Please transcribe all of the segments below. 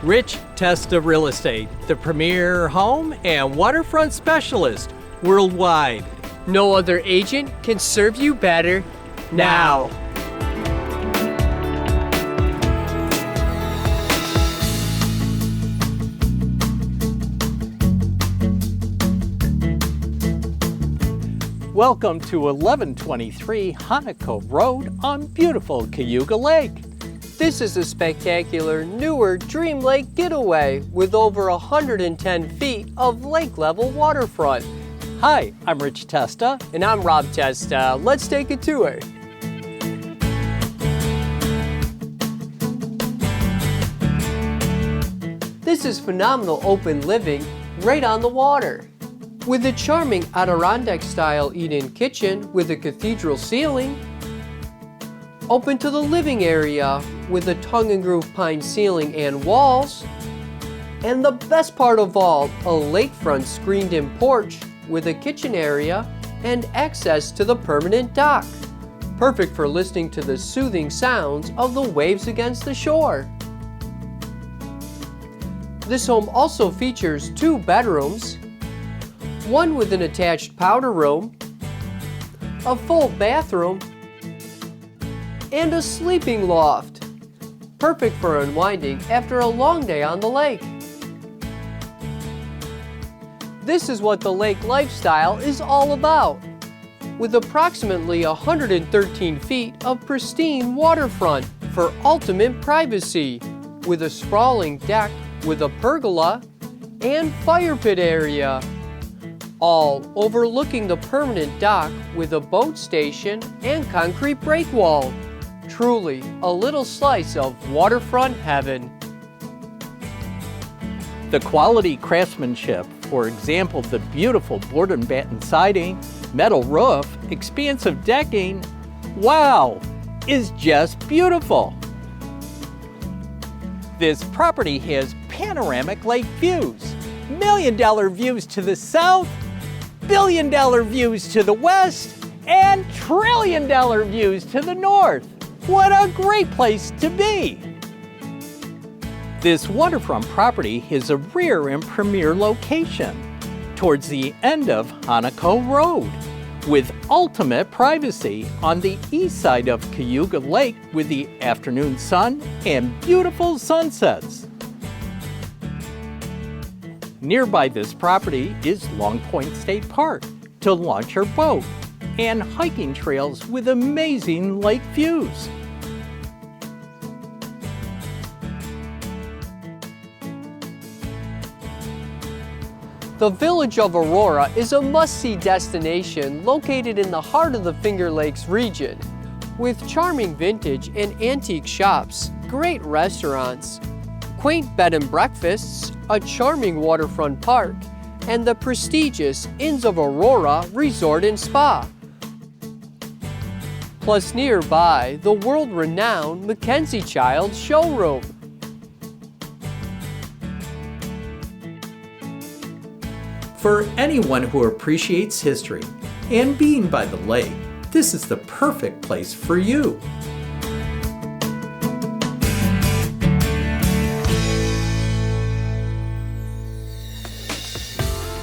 Rich Testa Real Estate, the premier home and waterfront specialist worldwide. No other agent can serve you better now. Welcome to 1123 Honoco Road on beautiful Cayuga Lake. This is a spectacular, newer Dream Lake getaway with over 110 feet of lake-level waterfront. Hi, I'm Rich Testa. And I'm Rob Testa. Let's take a tour. This is phenomenal open living right on the water. With a charming Adirondack-style eat-in kitchen with a cathedral ceiling, open to the living area with a tongue-and-groove pine ceiling and walls, and the best part of all, a lakefront screened-in porch with a kitchen area and access to the permanent dock. Perfect for listening to the soothing sounds of the waves against the shore. This home also features 2 bedrooms, one with an attached powder room, a full bathroom, and a sleeping loft. Perfect for unwinding after a long day on the lake. This is what the lake lifestyle is all about. With approximately 113 feet of pristine waterfront for ultimate privacy, with a sprawling deck with a pergola and fire pit area, all overlooking the permanent dock with a boat station and concrete break wall. Truly a little slice of waterfront heaven. The quality craftsmanship, for example, the beautiful board and batten siding, metal roof, expansive decking, wow, is just beautiful. This property has panoramic lake views, million-dollar views to the south, billion-dollar views to the west, and trillion-dollar views to the north. What a great place to be! This waterfront property is a rare and premier location towards the end of Honoco Road, with ultimate privacy on the east side of Cayuga Lake with the afternoon sun and beautiful sunsets. Nearby this property is Long Point State Park to launch your boat, and hiking trails with amazing lake views. The village of Aurora is a must-see destination located in the heart of the Finger Lakes region, with charming vintage and antique shops, great restaurants, quaint bed and breakfasts, a charming waterfront park, and the prestigious Inns of Aurora Resort and Spa. Plus nearby, the world-renowned Mackenzie Childs Showroom. For anyone who appreciates history and being by the lake, this is the perfect place for you.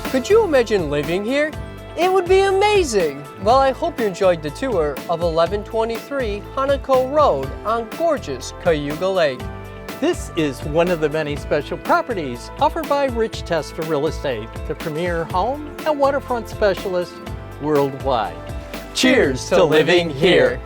Could you imagine living here? It would be amazing! Well, I hope you enjoyed the tour of 1123 Honoco Road on gorgeous Cayuga Lake. This is one of the many special properties offered by Rich Testa Real Estate, the premier home and waterfront specialist worldwide. Cheers to living here!